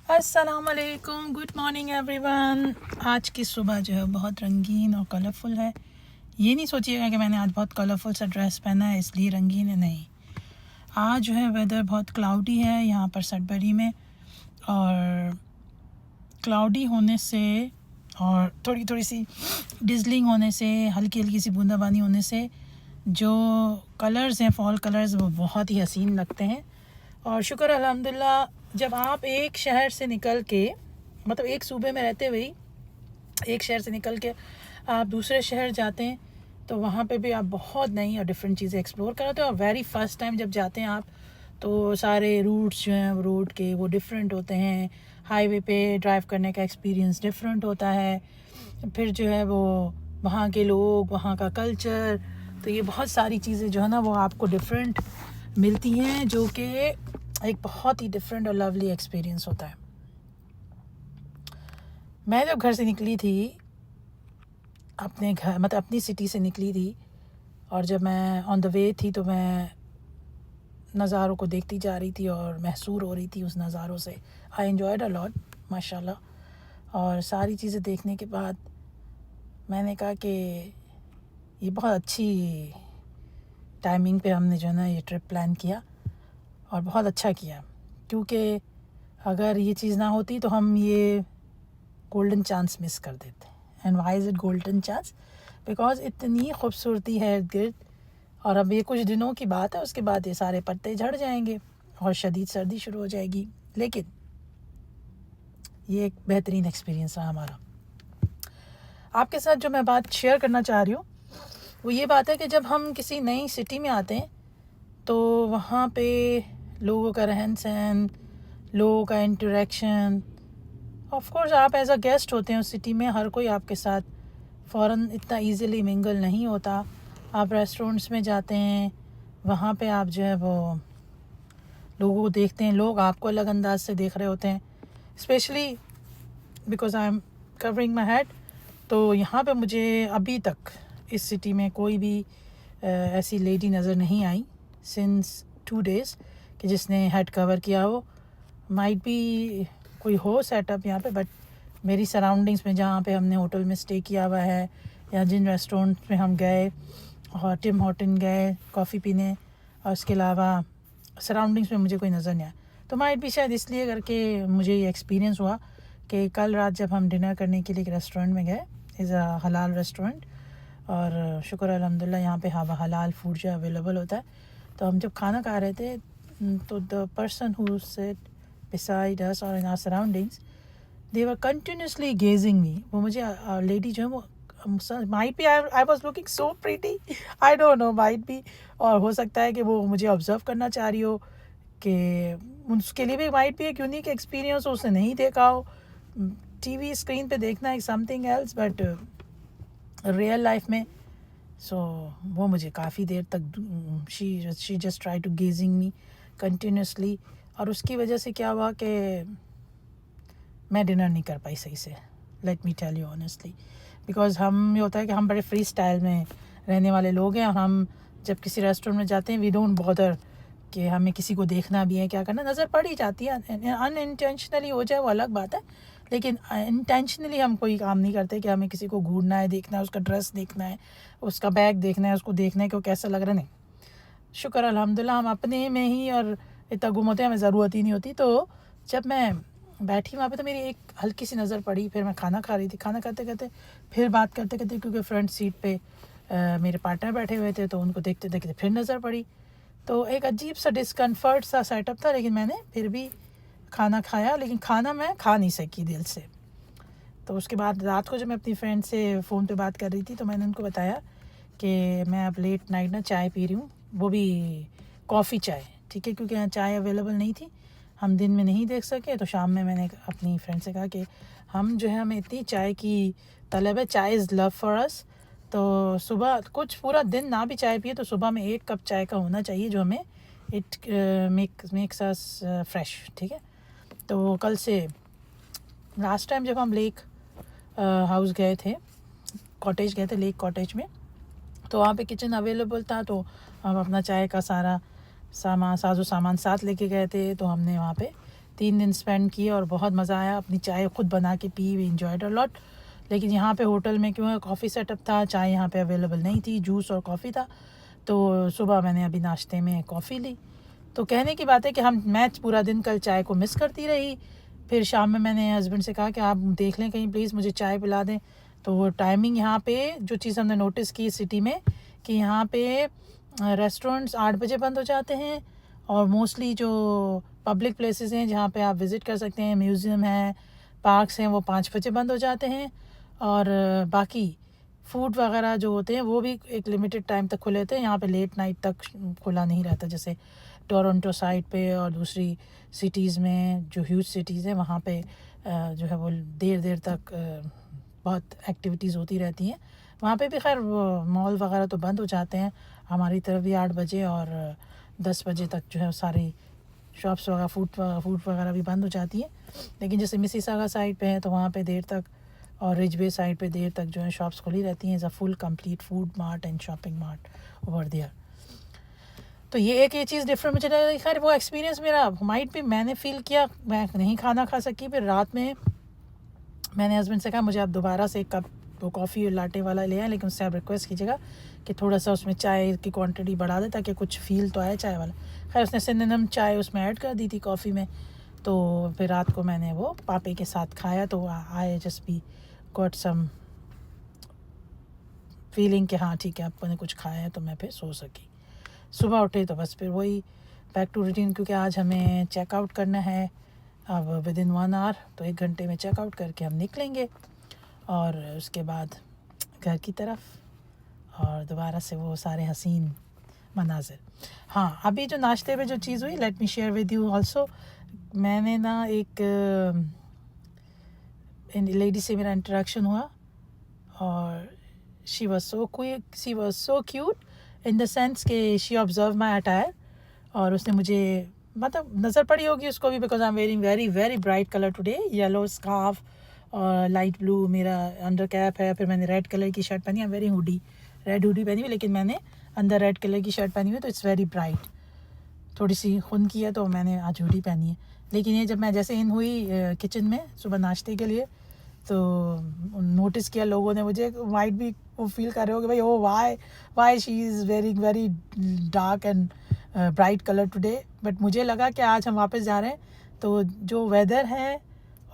अस्सलाम वालेकुम, good morning everyone. आज की सुबह जो है बहुत रंगीन और कलरफुल है। ये नहीं सोचिएगा कि मैंने आज बहुत कलरफुल सा ड्रेस पहना है इसलिए रंगीन है, नहीं। आज जो है वेदर बहुत क्लाउडी है यहाँ पर सडबरी में, और क्लाउडी होने से और थोड़ी थोड़ी सी डिजलिंग होने से, हल्की हल्की सी बूंदाबांदी होने से जो कलर्स हैं, फॉल कलर्स, वो बहुत ही हसीन लगते हैं। और शुक्र अल्हम्दुलिल्लाह, जब आप एक शहर से निकल के, मतलब एक सूबे में रहते हुए एक शहर से निकल के आप दूसरे शहर जाते हैं तो वहाँ पे भी आप बहुत नई और डिफरेंट चीज़ें एक्सप्लोर कराते हैं। और वेरी फर्स्ट टाइम जब जाते हैं आप तो सारे रूट्स जो हैं रोड के वो डिफरेंट होते हैं। हाईवे पे ड्राइव करने का एक्सपीरियंस डिफरेंट होता है। फिर जो है वो वहाँ के लोग, वहाँ का कल्चर, तो ये बहुत सारी चीज़ें जो है ना वो आपको डिफरेंट मिलती हैं, जो कि एक बहुत ही डिफरेंट और लवली एक्सपीरियंस होता है। मैं जब घर से निकली थी, अपने घर मतलब अपनी सिटी से निकली थी, और जब मैं ऑन द वे थी तो मैं नज़ारों को देखती जा रही थी और महसूर हो रही थी उस नज़ारों से। आई एन्जॉयड अ लॉट माशाल्लाह। और सारी चीज़ें देखने के बाद मैंने कहा कि ये बहुत अच्छी टाइमिंग पे हमने जो है ना ये ट्रिप प्लान किया, और बहुत अच्छा किया, क्योंकि अगर ये चीज़ ना होती तो हम ये गोल्डन चांस मिस कर देते। And why is it golden chance? Because इतनी खूबसूरती है इर्द गिर्द, और अब ये कुछ दिनों की बात है, उसके बाद ये सारे पत्ते झड़ जाएंगे और शदीद सर्दी शुरू हो जाएगी। लेकिन ये एक बेहतरीन एक्सपीरियंस रहा हमारा। आपके साथ जो मैं बात शेयर करना चाह रही हूँ वो ये बात है कि जब हम किसी नई सिटी में आते हैं तो वहाँ पे लोगों का रहन सहन, लोगों का इंटरेक्शन, ऑफ कोर्स आप एज अ गेस्ट होते हैं उस सिटी में, हर कोई आपके साथ फ़ौरन इतना इजीली मिंगल नहीं होता। आप रेस्टोरेंट्स में जाते हैं, वहाँ पे आप जो है वो लोगों को देखते हैं, लोग आपको अलग अंदाज से देख रहे होते हैं, specially because I am covering my head. तो यहाँ पे मुझे अभी तक इस सिटी में कोई भी ऐसी लेडी नज़र नहीं आई सिंस 2 days कि जिसने हेड कवर किया हो। माइट भी कोई हो सेटअप यहाँ पे, बट मेरी सराउंडिंग्स में जहाँ पे हमने होटल में स्टे किया हुआ है या जिन रेस्टोरेंट में हम गए, और टिम हॉर्टन गए कॉफ़ी पीने, और उसके अलावा सराउंडिंग्स में मुझे कोई नज़र नहीं आया। तो माइट भी शायद इसलिए करके मुझे ये एक्सपीरियंस हुआ कि कल रात जब हम डिनर करने के लिए एक रेस्टोरेंट में गए, इज़ अ हलाल रेस्टोरेंट, और शुक्र अल्हम्दुलिल्लाह यहाँ पे हलाल फूड जो अवेलेबल होता है। तो हम जब खाना खा रहे थे तो the person who sit beside us or in our surroundings, they were continuously gazing me. वो मुझे लेडी जो है वो might be I was looking so pretty, I don't know, might be, और हो सकता है कि वो मुझे ऑब्जर्व करना चाह रही हो, कि उसके लिए भी माइट भी एक यूनिक एक्सपीरियंस, उसने नहीं देखा हो। टीवी स्क्रीन पे देखना एक something else, but real life में वो मुझे काफ़ी देर तक she just try to gazing me continuously, और उसकी वजह से क्या हुआ कि मैं डिनर नहीं कर पाई सही से। Let me tell you honestly, because हम ये होता है कि हम बड़े फ्री स्टाइल में रहने वाले लोग हैं, और हम जब किसी रेस्टोरेंट में जाते हैं वी डोंट बॉदर कि हमें किसी को देखना भी है, क्या करना, नज़र पड़ ही जाती है। अनइंटेंशनली हो जाए वो अलग बात है, लेकिन इंटेंशनली हम कोई काम नहीं करते कि हमें किसी को घूरना है, देखना है, उसका ड्रेस देखना है, उसका बैग देखना है, उसको देखना है कि वो कैसा लग रहा है। नहीं, शुक्र अल्हम्दुलिल्लाह हम अपने में ही और इतना गुम होते हैं, हमें ज़रूरत ही नहीं होती। तो जब मैं बैठी वहाँ पे तो मेरी एक हल्की सी नज़र पड़ी, फिर मैं खाना खा रही थी, खाना खाते खाते फिर बात करते करते, क्योंकि फ्रंट सीट पे मेरे पार्टनर बैठे हुए थे, तो उनको देखते देखते फिर नज़र पड़ी। तो एक अजीब सा डिस्कम्फर्ट सा सेटअप था, लेकिन मैंने फिर भी खाना खाया, लेकिन खाना मैं खा नहीं सकी दिल से। तो उसके बाद रात को जब मैं अपनी फ्रेंड से फ़ोन पे बात कर रही थी तो मैंने उनको बताया कि मैं अब लेट नाइट ना चाय पी रही हूँ, वो भी कॉफ़ी चाय, ठीक है, क्योंकि यहाँ चाय अवेलेबल नहीं थी, हम दिन में नहीं देख सके। तो शाम में मैंने अपनी फ्रेंड से कहा कि हम जो है, हमें इतनी चाय की तलब है, चाय इज़ लव फॉर अस। तो सुबह कुछ पूरा दिन ना भी चाय पिए तो सुबह में 1 कप चाय का होना चाहिए, जो हमें इट मेक्स अस फ्रेश, ठीक है। तो कल से लास्ट टाइम जब हम लेक हाउस गए थे, कॉटेज गए थे, लेक कॉटेज में, तो वहाँ पे किचन अवेलेबल था, तो हम अपना चाय का सारा सामान साजो सामान साथ लेके गए थे। तो हमने वहाँ पे 3 दिन स्पेंड किए और बहुत मज़ा आया। अपनी चाय खुद बना के पी, वी एंजॉयड अ लॉट। लेकिन यहाँ पे होटल में क्यों है, कॉफ़ी सेटअप था, चाय यहाँ पे अवेलेबल नहीं थी, जूस और कॉफ़ी था। तो सुबह मैंने अभी नाश्ते में कॉफ़ी ली। तो कहने की बात है कि मैं पूरा दिन कल चाय को मिस करती रही। फिर शाम में मैंने हस्बैंड से कहा कि आप देख लें कहीं प्लीज़ मुझे चाय पिला दें। तो वो टाइमिंग यहाँ पे जो चीज़ हमने नोटिस की सिटी में कि यहाँ पे रेस्टोरेंट्स 8 बजे बंद हो जाते हैं और मोस्टली जो पब्लिक प्लेसेस हैं जहाँ पे आप विज़िट कर सकते हैं, म्यूज़ियम है, पार्क्स हैं, वो 5 बजे बंद हो जाते हैं। और बाकी फूड वगैरह जो होते हैं वो भी एक लिमिटेड टाइम तक खुले होते हैं। यहाँ पे लेट नाइट तक खुला नहीं रहता, जैसे टोरंटो साइड पे और दूसरी सिटीज़ में जो ह्यूज सिटीज़ हैं वहाँ पे जो है वो देर देर तक बहुत एक्टिविटीज़ होती रहती हैं। वहाँ पे भी खैर मॉल वगैरह तो बंद हो जाते हैं, हमारी तरफ भी 8 बजे और 10 बजे तक जो है सारी शॉप्स वगैरह फूड वगैरह भी बंद हो जाती है। लेकिन जैसे मिसिसागा साइड पे है तो वहाँ पे देर तक, और रिजबे साइड पे देर तक जो है शॉप्स खुली रहती हैं। Is a full complete food mart and shopping mart over there. तो ये चीज़ डिफरेंट मुझे लगा। खैर वो एक्सपीरियंस मेरा माइट भी, मैंने फ़ील किया मैं नहीं खाना खा सकी। फिर रात में मैंने हस्बैंड से कहा मुझे आप दोबारा से एक कप वो कॉफ़ी लाटे वाला ले आए, लेकिन उससे आप रिक्वेस्ट कीजिएगा कि थोड़ा सा उसमें चाय की क्वांटिटी बढ़ा दे ताकि कुछ फील तो आए चाय वाला। खैर उसने सिनेमन चाय उसमें ऐड कर दी थी कॉफ़ी में। तो फिर रात को मैंने वो पापे के साथ खाया तो I just be got some feeling कि हाँ ठीक है आपको ने कुछ खाया है, तो मैं फिर सो सकी। सुबह उठे तो बस फिर वही बैक टू रूटीन, क्योंकि आज हमें चेकआउट करना है अब विद इन 1 आवर। तो 1 घंटे में चेकआउट करके हम निकलेंगे और उसके बाद घर की तरफ और दोबारा से वो सारे हसीन मनाजिर। हाँ, अभी जो नाश्ते में जो चीज़ हुई, let me share with you also. मैंने ना एक लेडी से मेरा इंटरेक्शन हुआ और she was so cute in the sense कि शी ऑब्जर्व माई अटायर। और उसने मुझे मतलब नज़र पड़ी होगी उसको भी, because I am wearing very very bright colour today, yellow scarf और लाइट ब्लू मेरा अंडर कैप है। फिर मैंने रेड कलर की शर्ट पहनी है, वेरी हुडी, रेड हुडी पहनी हुई, लेकिन मैंने अंदर रेड कलर की शर्ट पहनी हुई, तो इट्स वेरी ब्राइट। थोड़ी सी खून की है तो मैंने आज हुडी पहनी है। लेकिन ये जब मैं जैसे इन हुई किचन में सुबह नाश्ते के लिए, तो नोटिस किया लोगों ने मुझे, माइट भी वो फील कर रहे हो कि भाई oh why she is wearing very dark and bright colour today. But मुझे लगा कि आज हम वापस जा रहे हैं तो जो वेदर है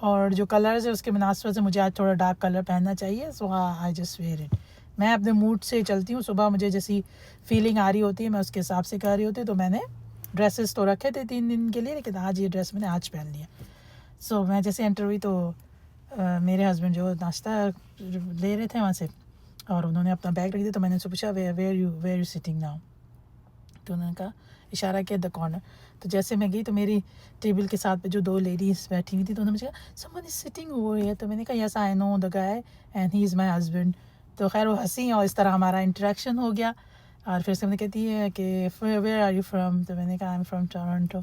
और जो कलर्स है उसके मुनासिबत से मुझे आज थोड़ा डार्क कलर पहनना चाहिए। सो आई जस्ट वेयर इट। मैं अपने मूड से चलती हूँ, सुबह मुझे जैसी फीलिंग आ रही होती है मैं उसके हिसाब से कर रही होती हूँ। तो मैंने ड्रेसेस तो रखे थे 3 दिन के लिए, लेकिन आज ये ड्रेस मैंने आज पहन लिया। सो मैं जैसे एंटर हुई तो मेरे हस्बैंड जो नाश्ता ले रहे थे वहाँ से और उन्होंने अपना बैग रख दिया। तो मैंने उनसे पूछा वेयर यू सिटिंग नाउ, तो उन्होंने कहा, इशारा किया द कॉर्नर। तो जैसे मैं गई तो मेरी टेबल के साथ पे जो 2 लेडीज़ बैठी हुई थी, तो उन्होंने मुझे कहा someone is sitting over here. तो मैंने कहा yes I know the guy and he is my husband. तो खैर वो हंसी और इस तरह हमारा इंटरेक्शन हो गया। और फिर से मैंने कहती है कि वेयर आर यू फ्रॉम, तो मैंने कहा आई एम फ्रॉम टोरंटो।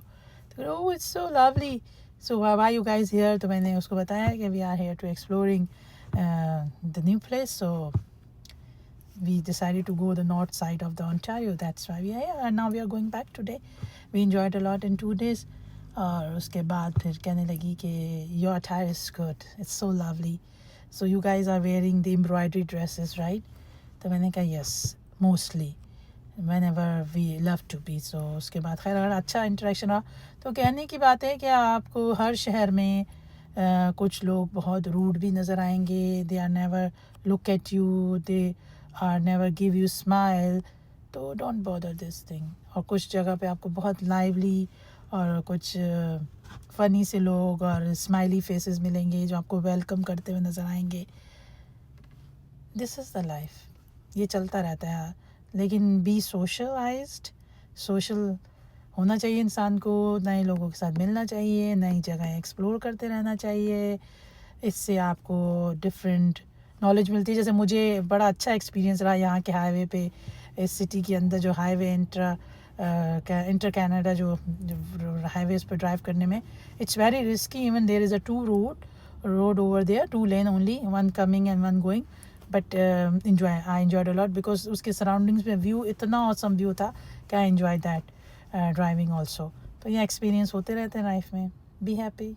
तो oh it's so lovely, so why you guys here. तो मैंने उसको बताया कि we are here to exploring the new place, so we decided to go the north side of the Ontario, that's why we are here and now we are going back today. We enjoyed a lot in 2 days. और उसके बाद फिर कहने लगी कि your attire is good, it's so lovely, so you guys are wearing the embroidery dresses right? तो मैंने कहा yes mostly whenever we love to be. so उसके बाद खैर अगर अच्छा इंटरेक्शन रहा। तो कहने की बात है कि आपको हर शहर में कुछ लोग बहुत रूड भी नज़र आएंगे, they are never look at you, they are never give you smile, तो don't bother this thing। और कुछ जगह पे आपको बहुत लाइवली और कुछ फ़नी से लोग और स्माइली फेसेस मिलेंगे जो आपको वेलकम करते हुए नज़र आएंगे। दिस इज़ द लाइफ, ये चलता रहता है। लेकिन बी सोशलाइज्ड, सोशल होना चाहिए इंसान को, नए लोगों के साथ मिलना चाहिए, नई जगह एक्सप्लोर करते रहना चाहिए। इससे आपको डिफरेंट नॉलेज मिलती है। जैसे मुझे बड़ा अच्छा एक्सपीरियंस रहा यहाँ के हाईवे पे, इस सिटी के अंदर जो हाईवे इंटर कैनेडा जो हाईवेज़ पे ड्राइव करने में it's very risky. Even there is a 2 road over there, 2 lane only, 1 coming and 1 going. But I enjoyed a lot because उसके सराउंडिंग्स में व्यू इतना ऑसम व्यू था कि I enjoy that driving also. तो ये experience होते रहते हैं लाइफ में। Be happy.